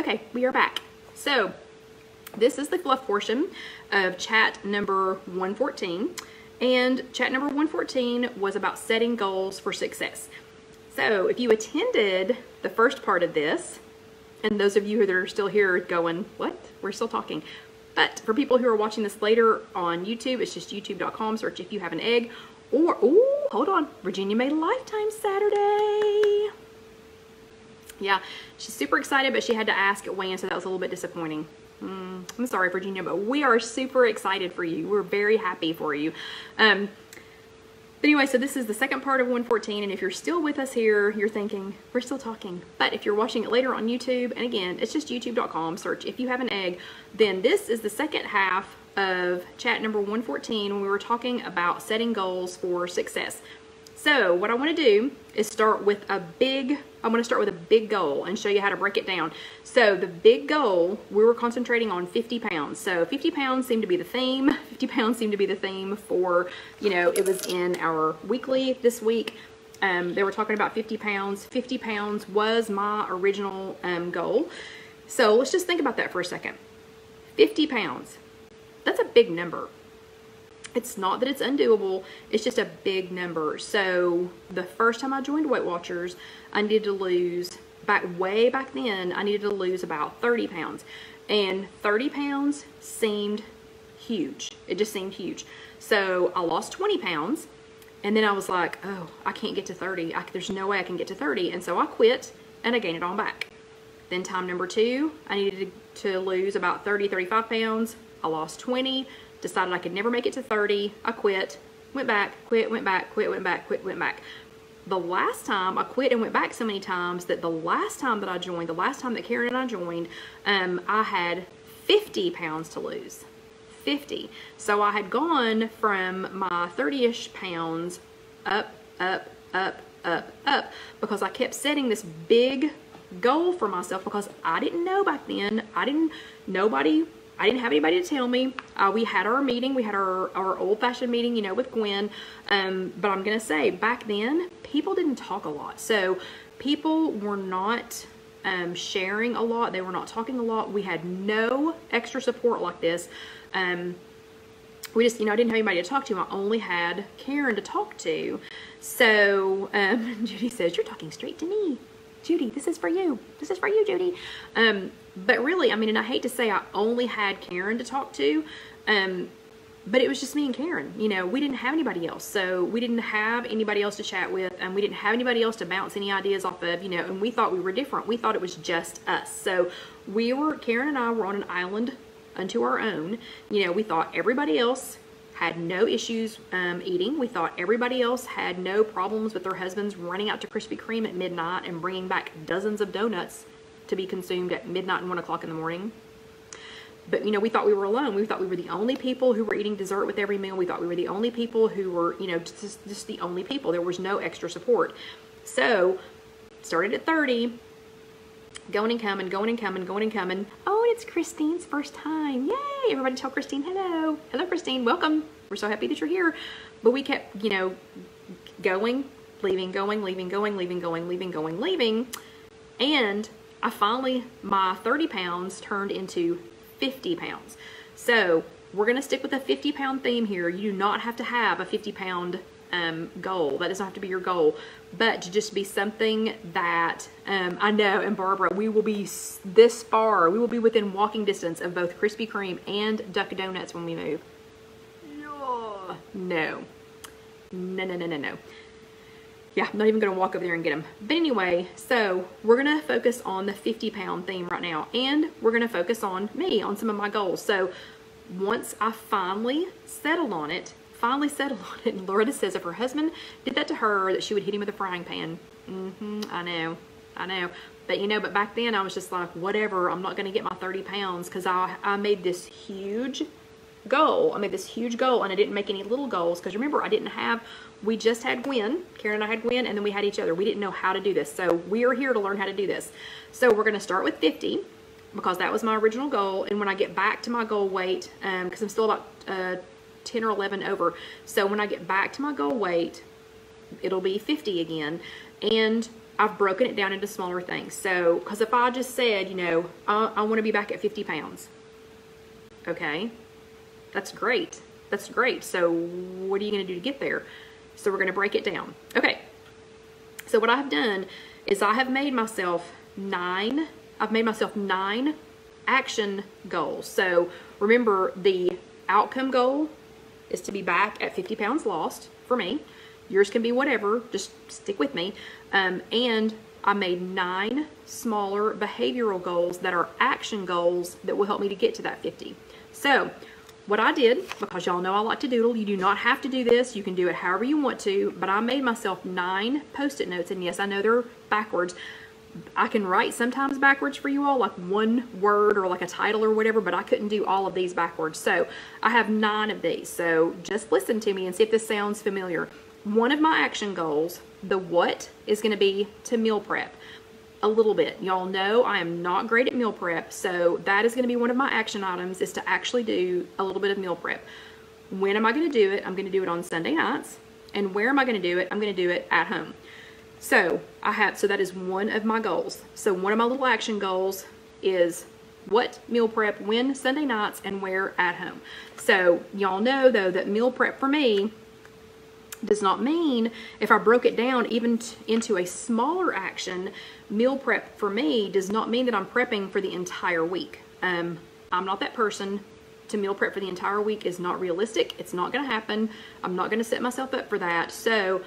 Okay, we are back. So this is the fluff portion of chat number 114. And chat number 114 was about setting goals for success. So if you attended the first part of this, and those of you that are still here going, what? We're still talking. But for people who are watching this later on YouTube, it's just youtube.com, search If You Have an Egg. Or, oh, hold on, Virginia made a Lifetime Saturday. Yeah, she's super excited, but she had to ask at weigh-in, so that was a little bit disappointing. I'm sorry, Virginia, but we are super excited for you. We're very happy for you. But anyway, so this is the second part of 114, and if you're still with us here, you're thinking, we're still talking. But if you're watching it later on YouTube, and again, it's just youtube.com, search If You Have an Egg, then this is the second half of chat number 114 when we were talking about setting goals for success. So what I want to do is start with a big goal and show you how to break it down. So the big goal, we were concentrating on 50 pounds. So 50 pounds seemed to be the theme. 50 pounds seemed to be the theme for, you know, it was in our weekly this week. They were talking about 50 pounds. 50 pounds was my original goal. So let's just think about that for a second. 50 pounds. That's a big number. It's not that it's undoable, it's just a big number. So the first time I joined Weight Watchers, I needed to lose, way back then, I needed to lose about 30 pounds. And 30 pounds seemed huge. It just seemed huge. So I lost 20 pounds, and then I was like, oh, I can't get to 30. There's no way I can get to 30. And so I quit, and I gained it on back. Then time number 2, I needed to lose about 30, 35 pounds. I lost 20. Decided I could never make it to 30. I quit, went back, quit, went back, quit, went back, quit, went back. The last time I quit and went back so many times that the last time that I joined, the last time that Karen and I joined, I had 50 pounds to lose. 50. So I had gone from my 30-ish pounds up, up, up, up, up, because I kept setting this big goal for myself because I didn't know back then. I didn't have anybody to tell me. We had our meeting. We had our old-fashioned meeting, you know, with Gwen. But I'm going to say, back then, people didn't talk a lot. So people were not sharing a lot. They were not talking a lot. We had no extra support like this. We just, you know, I didn't have anybody to talk to. I only had Karen to talk to. So Judy says, you're talking straight to me. Judy, this is for you. This is for you, Judy. But really, I mean, and I hate to say I only had Karen to talk to, but it was just me and Karen. You know, we didn't have anybody else. So we didn't have anybody else to chat with, and we didn't have anybody else to bounce any ideas off of, you know, and we thought we were different. We thought it was just us. So Karen and I were on an island unto our own. You know, we thought everybody else had no issues eating. We thought everybody else had no problems with their husbands running out to Krispy Kreme at midnight and bringing back dozens of donuts to be consumed at midnight and 1 o'clock in the morning. But, you know, we thought we were alone. We thought we were the only people who were eating dessert with every meal. We thought we were the only people who were, you know, just the only people. There was no extra support. So, started at 30, going and coming, going and coming, going and coming. Oh, and it's Christine's first time. Yay! Everybody tell Christine hello. Hello, Christine. Welcome. We're so happy that you're here. But we kept, you know, going, leaving, going, leaving, going, leaving, going, leaving, going, leaving. And I finally, my 30 pounds turned into 50 pounds. So we're going to stick with a 50-pound theme here. You do not have to have a 50-pound goal. That doesn't have to be your goal, but to just be something that I know, and Barbara, we will be this far. We will be within walking distance of both Krispy Kreme and Duck Donuts when we move. No. Yeah, I'm not even going to walk over there and get them. But anyway, so we're going to focus on the 50-pound theme right now. And we're going to focus on me, on some of my goals. So once I finally settled on it, and Loretta says if her husband did that to her, that she would hit him with a frying pan. I know. But, you know, but back then I was just like, whatever, I'm not going to get my 30 pounds because I made this huge goal. I made this huge goal, and I didn't make any little goals because remember, we just had Gwen. Karen and I had Gwen, and then we had each other. We didn't know how to do this. So we are here to learn how to do this. So we're going to start with 50 because that was my original goal. And when I get back to my goal weight, because I'm still about 10 or 11 over. So when I get back to my goal weight, it'll be 50 again. And I've broken it down into smaller things. So, because if I just said, you know, I want to be back at 50 pounds. Okay, that's great. That's great. So what are you going to do to get there? So we're going to break it down. Okay, so what I've done is I have made myself 9 action goals. So remember, the outcome goal is to be back at 50 pounds lost for me. Yours can be whatever, just stick with me. And I made 9 smaller behavioral goals that are action goals that will help me to get to that 50. So what I did, because y'all know I like to doodle, you do not have to do this. You can do it however you want to, but I made myself 9 Post-it notes, and yes, I know they're backwards. I can write sometimes backwards for you all, like one word or like a title or whatever, but I couldn't do all of these backwards. So I have 9 of these. So just listen to me and see if this sounds familiar. One of my action goals, the what, is going to be to meal prep a little bit. Y'all know I am not great at meal prep, so that is going to be one of my action items, is to actually do a little bit of meal prep. When am I going to do it? I'm going to do it on Sunday nights. And where am I going to do it? I'm going to do it at home. So that is one of my goals. So one of my little action goals is what, meal prep, when, Sunday nights, and where, at home. So y'all know though that meal prep for me does not mean, if I broke it down even into a smaller action, meal prep for me does not mean that I'm prepping for the entire week. I'm not that person. To meal prep for the entire week is not realistic. It's not going to happen. I'm not going to set myself up for that. So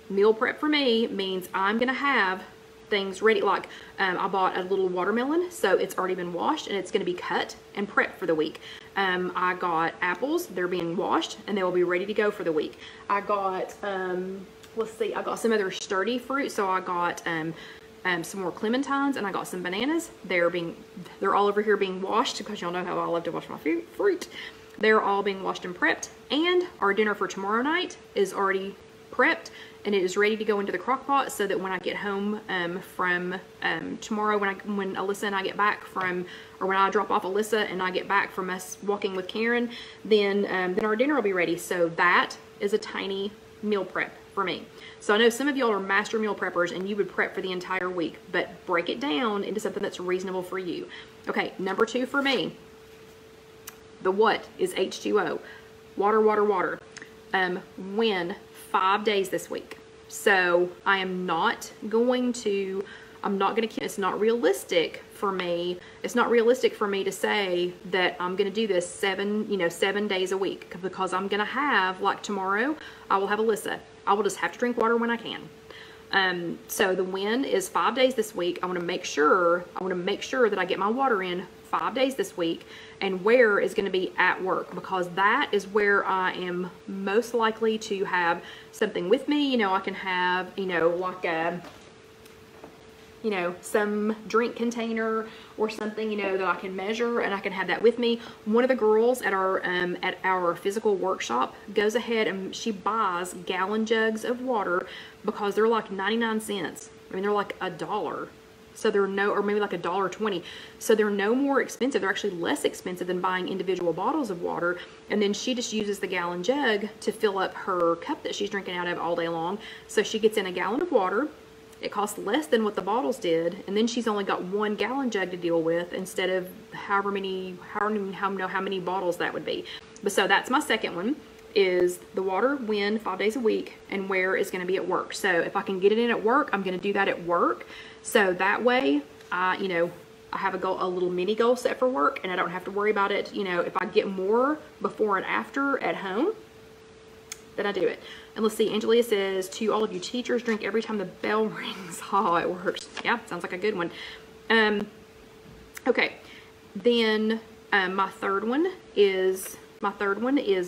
meal prep for me means I'm going to have things ready. Like I bought a little watermelon, so it's already been washed and it's going to be cut and prepped for the week. I got apples, they're being washed and they will be ready to go for the week. I got, let's see, I got some other sturdy fruit. So I got some more clementines, and I got some bananas. They're all over here being washed, because y'all know how I love to wash my fruit. They're all being washed and prepped. And our dinner for tomorrow night is already prepped, and it is ready to go into the crock pot, so that when I get home from tomorrow, when Alyssa and I get back from, or when I drop off Alyssa and I get back from us walking with Karen, then our dinner will be ready. So that is a tiny meal prep for me. So I know some of y'all are master meal preppers and you would prep for the entire week, but break it down into something that's reasonable for you. Okay, number 2 for me, the what is H2O, water, water, water. When 5 days this week. So I am not going to, it's not realistic for me. It's not realistic for me to say that I'm going to do this 7 days a week, because I'm going to have, like tomorrow, I will have Alyssa. I will just have to drink water when I can. So the when is 5 days this week. I want to make sure that I get my water in 5 days this week. And where is going to be at work, because that is where I am most likely to have something with me. You know, I can have, like a, some drink container or something, that I can measure, and I can have that with me. One of the girls at our physical workshop goes ahead and she buys gallon jugs of water, because they're like 99 cents. I mean, they're like $1. So they're or maybe like $1.20. So they're no more expensive. They're actually less expensive than buying individual bottles of water. And then she just uses the gallon jug to fill up her cup that she's drinking out of all day long. So she gets in a gallon of water. It costs less than what the bottles did. And then she's only got 1 gallon jug to deal with, instead of how many bottles that would be. But so that's my second one, is the water, when, 5 days a week, and where is going to be at work. So if I can get it in at work, I'm going to do that at work. So that way, I have a little mini goal set for work, and I don't have to worry about it. If I get more before and after at home, then I do it. And let's see, Angelia says, to all of you teachers, drink every time the bell rings. Oh, it works. Yeah, sounds like a good one. Okay, then my third one is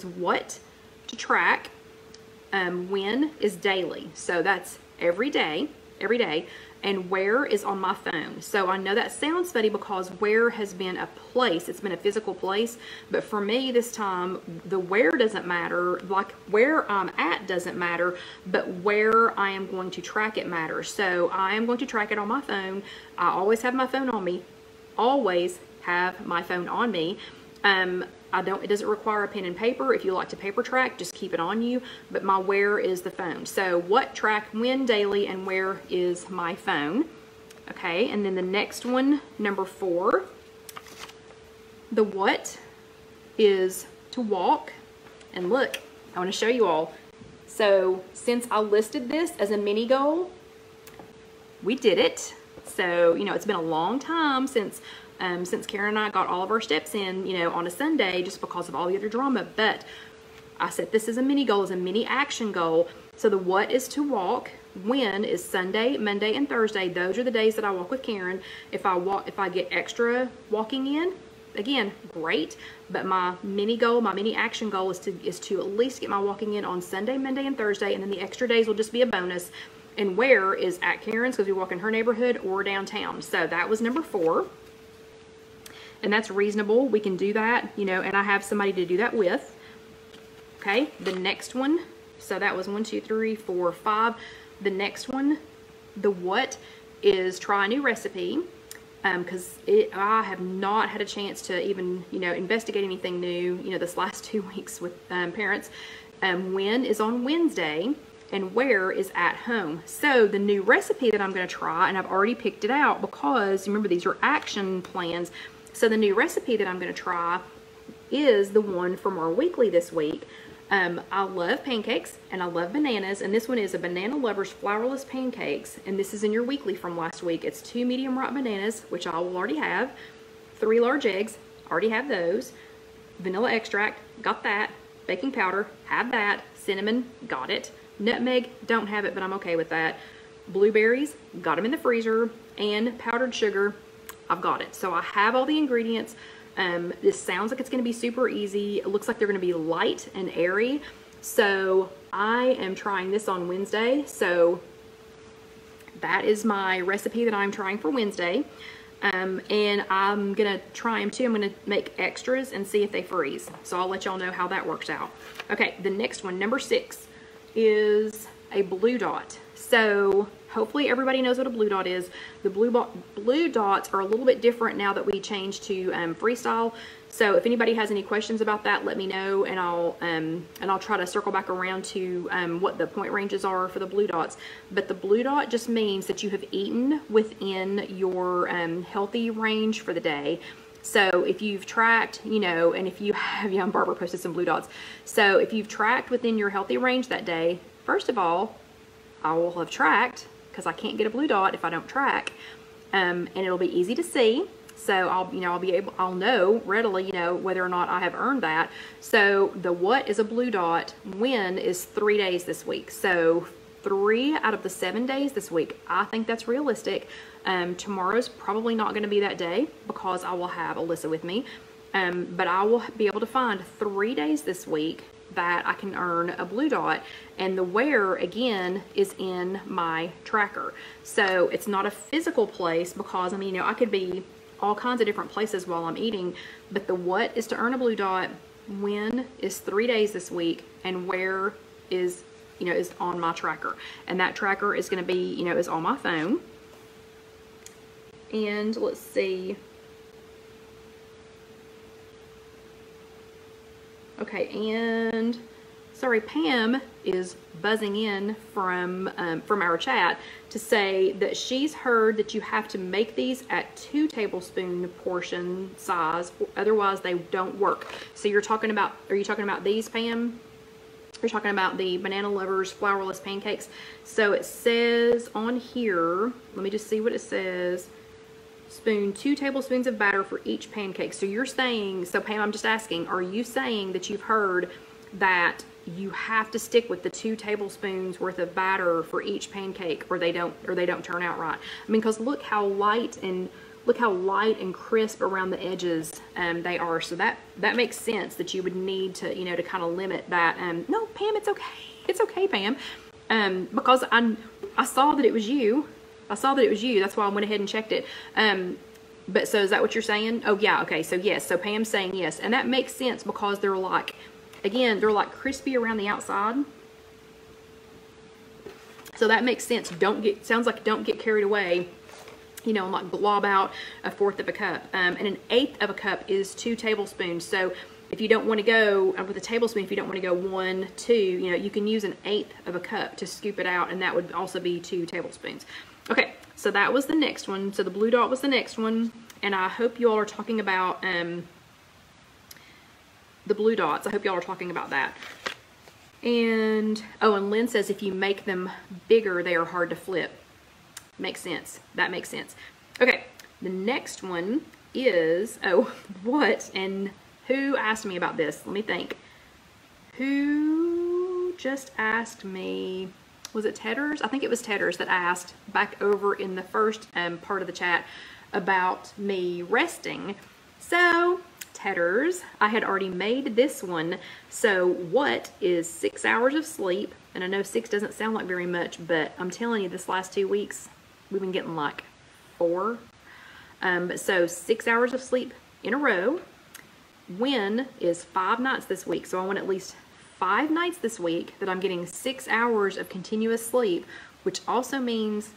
what to track. When is daily. So that's every day. And where is on my phone. So I know that sounds funny, because where has been a place. It's been a physical place. But for me this time, the where doesn't matter. Like where I'm at doesn't matter, but where I am going to track it matters. So I am going to track it on my phone. I always have my phone on me. Always have my phone on me. It doesn't require a pen and paper. If you like to paper track, just keep it on you. But my where is the phone. So what track when daily and where is my phone? Okay, and then the next one, number 4, the what is to walk. And look, I want to show you all. So since I listed this as a mini goal, we did it. So, you know, it's been a long time since Karen and I got all of our steps in, you know, on a Sunday just because of all the other drama. But I set this as a mini goal, as a mini action goal. So the what is to walk. When is Sunday, Monday, and Thursday. Those are the days that I walk with Karen. If I get extra walking in, again, great. But my mini goal, my mini action goal is to at least get my walking in on Sunday, Monday, and Thursday. And then the extra days will just be a bonus. And where is at Karen's, because we walk in her neighborhood or downtown. So that was number 4. And that's reasonable. We can do that, you know, and I have somebody to do that with. Okay, the next one. So that was 1, 2, 3, 4, 5. The next one, the what is try a new recipe. Because I have not had a chance to even, you know, investigate anything new, you know, this last 2 weeks with parents. When is on Wednesday. And where is at home. So the new recipe that I'm going to try, and I've already picked it out because remember these are action plans. So the new recipe that I'm going to try is the one from our weekly this week. I love pancakes and I love bananas, and this one is a Banana Lovers flourless pancakes, and this is in your weekly from last week. It's 2 medium ripe bananas, which I will already have, 3 large eggs, already have those, vanilla extract, got that, baking powder, have that, cinnamon, got it. Nutmeg, don't have it, but I'm okay with that. Blueberries, got them in the freezer, and powdered sugar, I've got it. So I have all the ingredients. This sounds like it's going to be super easy. It looks like they're going to be light and airy. So I am trying this on Wednesday. So that is my recipe that I'm trying for Wednesday. And I'm going to try them too. I'm going to make extras and see if they freeze. So I'll let y'all know how that works out. Okay, the next one, number 6. Is a blue dot. So hopefully everybody knows what a blue dot is. The blue dots are a little bit different now that we changed to freestyle. So if anybody has any questions about that, let me know, and I'll try to circle back around to what the point ranges are for the blue dots. But the blue dot just means that you have eaten within your healthy range for the day. So if you've tracked, you know, and if you have, yeah, Barbara posted some blue dots. So if you've tracked within your healthy range that day, first of all, I will have tracked, because I can't get a blue dot if I don't track. And it'll be easy to see. So I'll know readily, you know, whether or not I have earned that. So the what is a blue dot, when is 3 days this week. So 3 out of the 7 days this week. I think that's realistic. Tomorrow's probably not going to be that day because I will have Alyssa with me. But I will be able to find 3 days this week that I can earn a blue dot. And the where, again, is in my tracker. So it's not a physical place because, I mean, you know, I could be all kinds of different places while I'm eating. But the what is to earn a blue dot, when is 3 days this week, and where is, you know, is on my tracker. And that tracker is going to be, you know, is on my phone. And let's see. Okay, and sorry, Pam is buzzing in from our chat to say that she's heard that you have to make these at 2 tablespoon portion size, otherwise they don't work. So you're talking about, are you talking about these, Pam? You're talking about the Banana Lovers flourless pancakes. So it says on here, let me just see what it says. 2 tablespoons of batter for each pancake. So you're saying, so Pam, I'm just asking, are you saying that you've heard that you have to stick with the 2 tablespoons worth of batter for each pancake, or they don't turn out right? I mean, because look how light and crisp around the edges they are. So that makes sense that you would need to, you know, to kind of limit that. No, Pam, it's okay. It's okay, Pam. Because I saw that it was you. That's why I went ahead and checked it. But so is that what you're saying? Oh yeah, okay. So yes, so Pam's saying yes. And that makes sense because they're like, again, they're like crispy around the outside. So that makes sense. Sounds like don't get carried away, you know, and like glob out 1/4 of a cup. And 1/8 of a cup is 2 tablespoons. So if you don't want to go with a tablespoon, if you don't want to go 1, 2, you know, you can use 1/8 of a cup to scoop it out, and that would also be 2 tablespoons. Okay, so that was the next one. So the blue dot was the next one, and I hope you all are talking about the blue dots. I hope y'all are talking about that. And, oh, and Lynn says if you make them bigger, they are hard to flip. Makes sense. That makes sense. Okay, the next one is, oh, what and who asked me about this? Let me think. Who just asked me? Was it Tedders? I think it was Tedders that asked back over in the first part of the chat about me resting. So, Tedders, I had already made this one. So, what is 6 hours of sleep? And I know 6 doesn't sound like very much, but I'm telling you, this last 2 weeks, we've been getting like 4. So 6 hours of sleep in a row. When is 5 nights this week? So I want at least 5 nights this week that I'm getting 6 hours of continuous sleep, which also means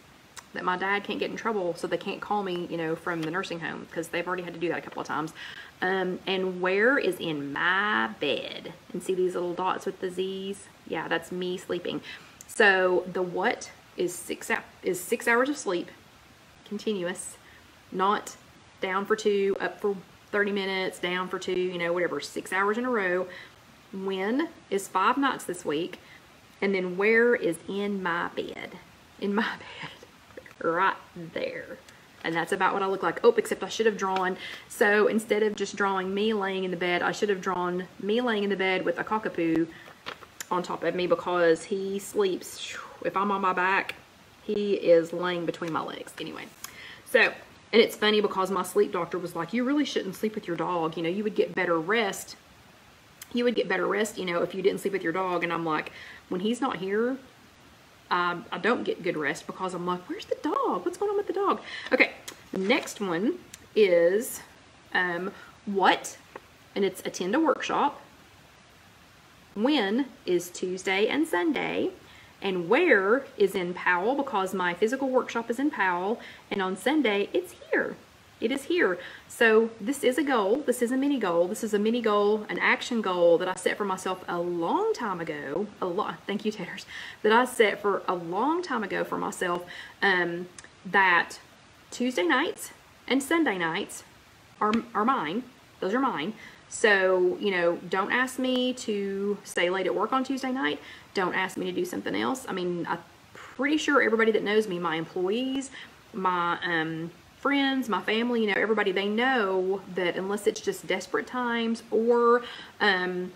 that my dad can't get in trouble, so they can't call me, you know, from the nursing home, because they've already had to do that a couple of times. And where is in my bed? And see these little dots with the Z's? Yeah, that's me sleeping. So the what is 6 hours of sleep, continuous, not down for 2, up for 30 minutes, down for 2, you know, whatever, 6 hours in a row. When is 5 nights this week? And then where is in my bed? In my bed. Right there. And that's about what I look like. Oh, except I should have drawn, so instead of just drawing me laying in the bed, I should have drawn me laying in the bed with a cockapoo on top of me, because he sleeps, if I'm on my back, he is laying between my legs. Anyway, so, and it's funny because my sleep doctor was like, you really shouldn't sleep with your dog. You know, you would get better rest. You would get better rest, you know, if you didn't sleep with your dog. And I'm like, when he's not here, I don't get good rest, because I'm like, where's the dog? What's going on with the dog? Okay, the next one is what, and it's attend a workshop. When is Tuesday and Sunday, and where is in Powell, because my physical workshop is in Powell, and on Sunday it's here. It is here. So this is a goal. This is a mini goal. This is a mini goal, an action goal that I set for myself a long time ago. Thank you, Tedders. That I set for a long time ago for myself, that Tuesday nights and Sunday nights are mine. Those are mine. So, you know, don't ask me to stay late at work on Tuesday night. Don't ask me to do something else. I mean, I'm pretty sure everybody that knows me, my employees, my friends, my family, you know, everybody, they know that unless it's just desperate times or, you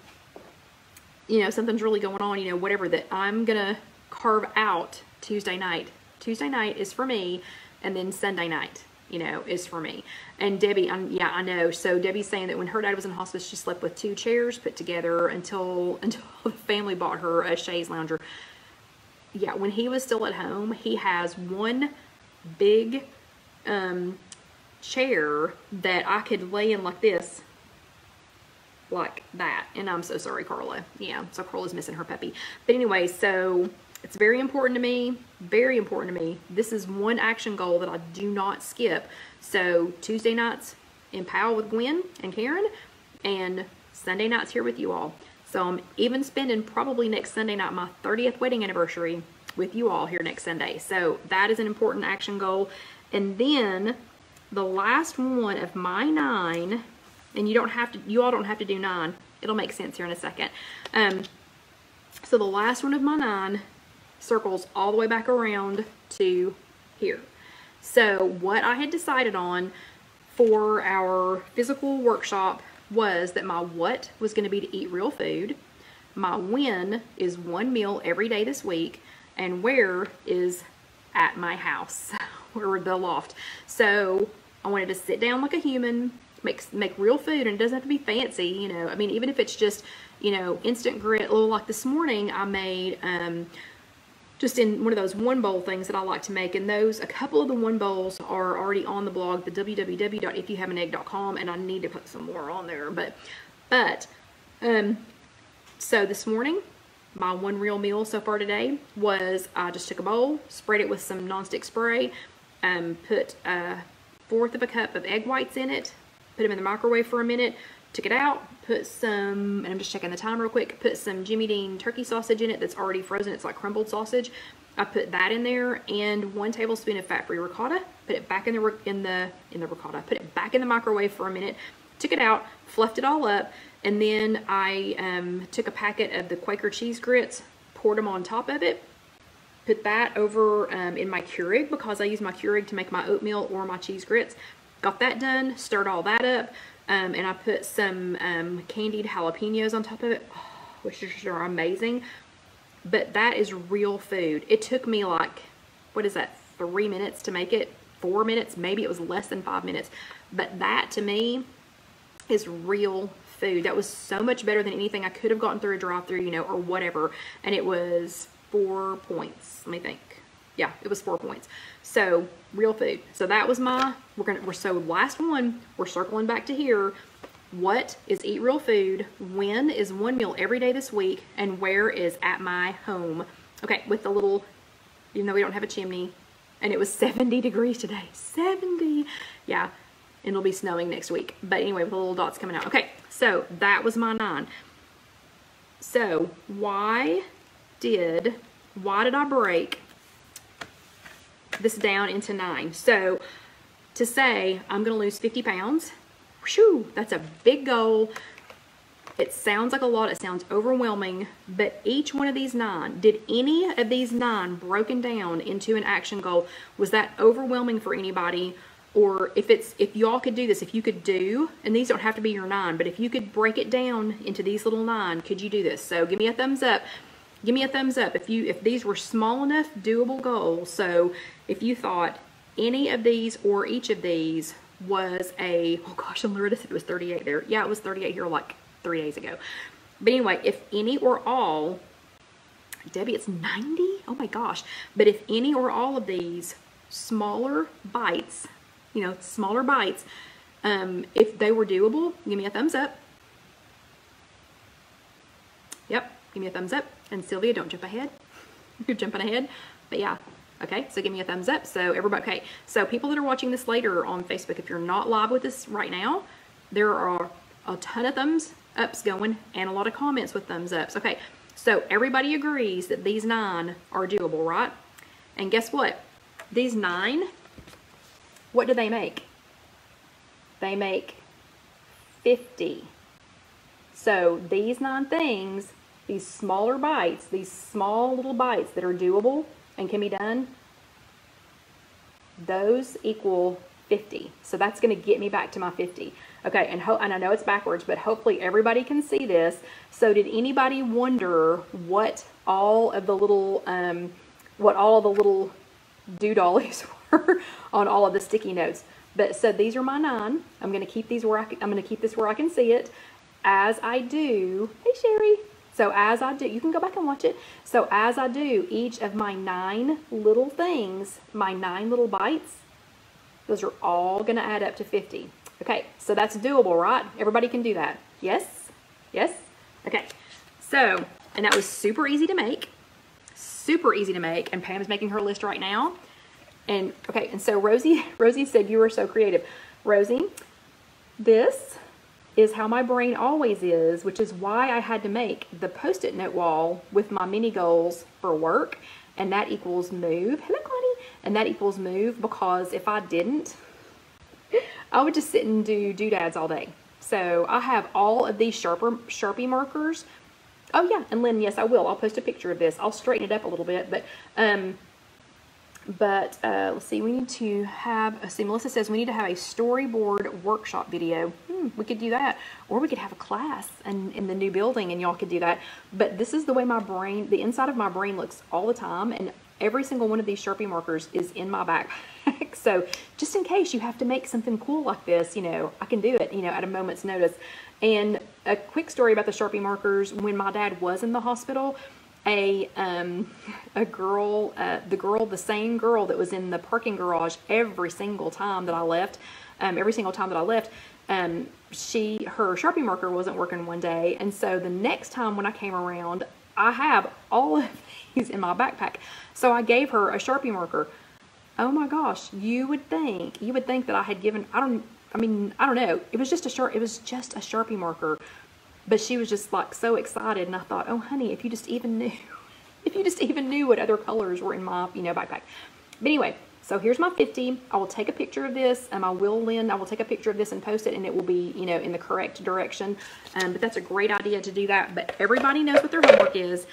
know, something's really going on, you know, whatever, that I'm gonna carve out Tuesday night. Tuesday night is for me, and then Sunday night, you know, is for me. And Debbie, yeah, I know. So Debbie's saying that when her dad was in hospice, she slept with 2 chairs put together until the family bought her a chaise lounger. Yeah, when he was still at home, he has one big chair that I could lay in like this, like that. And I'm so sorry, Carla. Yeah, so Carla's missing her puppy. But anyway, so it's very important to me, very important to me. This is one action goal that I do not skip. So Tuesday nights in Powell with Gwen and Karen, and Sunday nights here with you all. So I'm even spending probably next Sunday night my 30th wedding anniversary with you all here next Sunday. So that is an important action goal. And then the last one of my 9, and you all don't have to do 9. It'll make sense here in a second. So the last one of my 9 circles all the way back around to here. So what I had decided on for our physical workshop was that my what was going to be to eat real food. My when is 1 meal every day this week, and where is at my house, or the loft. So I wanted to sit down like a human, make real food, and it doesn't have to be fancy, you know. I mean, even if it's just, you know, instant grit. Like this morning I made just in one of those 1 bowl things that I like to make, and those, a couple of the 1 bowls are already on the blog, the www.ifyouhaveanegg.com, and I need to put some more on there, but so this morning my 1 real meal so far today was I just took a bowl, spread it with some nonstick spray, put 1/4 of a cup of egg whites in it, put them in the microwave for a minute, took it out, put some, and I'm just checking the time real quick, put some Jimmy Dean turkey sausage in it that's already frozen. It's like crumbled sausage. I put that in there and 1 tablespoon of fat-free ricotta. Put it back in the ricotta. Put it back in the microwave for a minute. Took it out, fluffed it all up, and then I took a packet of the Quaker cheese grits, poured them on top of it. Put that over in my Keurig because I use my Keurig to make my oatmeal or my cheese grits. Got that done, stirred all that up, and I put some candied jalapenos on top of it, which are amazing. But that is real food. It took me like, what is that, 3 minutes to make it? 4 minutes? Maybe it was less than 5 minutes. But that, to me, is real food. That was so much better than anything I could have gotten through a drive-thru, you know, or whatever. And it was 4 points. Let me think. Yeah, it was 4 points. So, real food. So that was my, so last one, we're circling back to here. What is Eat Real Food? When is one meal every day this week? And where is at my home? Okay, with the little, even though we don't have a chimney, and it was 70 degrees today. 70. Yeah, and it'll be snowing next week. But anyway, with the little dots coming out. Okay, so that was my 9. So why did I break this down into 9? So to say I'm going to lose 50 pounds, whew, that's a big goal. It sounds like a lot. It sounds overwhelming. But each one of these 9, did any of these 9 broken down into an action goal, was that overwhelming for anybody? Or if y'all could do this, if you could do, and these don't have to be your 9, but if you could break it down into these little 9, could you do this? So give me a thumbs up. Give me a thumbs up if these were small enough, doable goals. So if you thought any of these or each of these was a, oh gosh, and Loretta said it was 38 there. Yeah, it was 38 here like 3 days ago. But anyway, if any or all, Debbie, it's 90? Oh my gosh. But if any or all of these smaller bites, you know, smaller bites, if they were doable, give me a thumbs up. Yep, give me a thumbs up. And Sylvia, don't jump ahead. You're jumping ahead. But yeah. Okay, so give me a thumbs up. So everybody, okay, so people that are watching this later on Facebook, if you're not live with us right now, there are a ton of thumbs ups going and a lot of comments with thumbs ups. Okay, so everybody agrees that these 9 are doable, right? And guess what? These 9, what do they make? They make 50. So these 9 things, these smaller bites, these small little bites that are doable and can be done, those equal 50. So that's going to get me back to my 50. Okay, and I know it's backwards, but hopefully everybody can see this. So did anybody wonder what all of the little doodollies were on all of the sticky notes? But so these are my 9. I'm going to keep these where I'm going to keep this where I can see it. As I do, hey Sherry. So as I do, you can go back and watch it. So as I do each of my 9 little things, my 9 little bites, those are all going to add up to 50. Okay, so that's doable, right? Everybody can do that. Yes? Yes? Okay. So, and that was super easy to make. Super easy to make. And Pam's making her list right now. And, okay, and so Rosie said you were so creative. Rosie, this is how my brain always is, which is why I had to make the Post-it note wall with my mini goals for work, and that equals move. Hello, Connie. And that equals move, because if I didn't, I would just sit and do doodads all day. So I have all of these Sharpie markers. Oh yeah, and Lynn, yes, I will. I'll post a picture of this. I'll straighten it up a little bit, but let's see, we need to have, see, Melissa says we need to have a storyboard workshop video. We could do that. Or we could have a class in the new building and y'all could do that. But this is the way my brain, the inside of my brain looks all the time. And every single one of these Sharpie markers is in my backpack. So just in case you have to make something cool like this, you know, I can do it, you know, at a moment's notice. And a quick story about the Sharpie markers. When my dad was in the hospital, the same girl that was in the parking garage every single time that I left, her Sharpie marker wasn't working one day. And so the next time when I came around, I have all of these in my backpack. So I gave her a Sharpie marker. Oh my gosh, you would think that I had given, I mean, I don't know. It was just a Sharpie marker. But she was just like so excited, and I thought, oh honey, if you just even knew, if you just even knew what other colors were in my, backpack. But anyway, so here's my 50. I will take a picture of this, I will take a picture of this and post it, and it will be, in the correct direction. But that's a great idea to do that. But everybody knows what their homework is.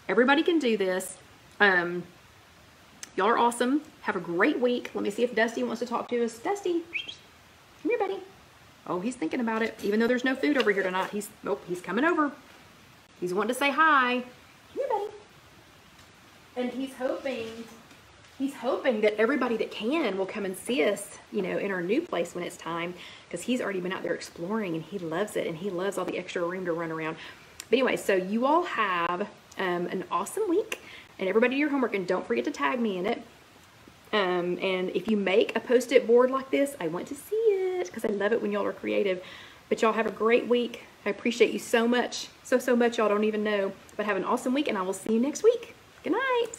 Everybody can do this. Y'all are awesome. Have a great week. Let me see if Dusty wants to talk to us. Dusty, come here, buddy. Oh, he's thinking about it. Even though there's no food over here tonight, he's coming over. He's wanting to say hi. Come here, buddy. And he's hoping that everybody that can will come and see us, in our new place when it's time, because he's already been out there exploring and he loves it, and he loves all the extra room to run around. But anyway, so you all have an awesome week, and everybody do your homework, and don't forget to tag me in it. And if you make a post-it board like this, I want to see it, because I love it when y'all are creative. But y'all have a great week. I appreciate you so much. So much, y'all don't even know. But have an awesome week, and I will see you next week. Good night.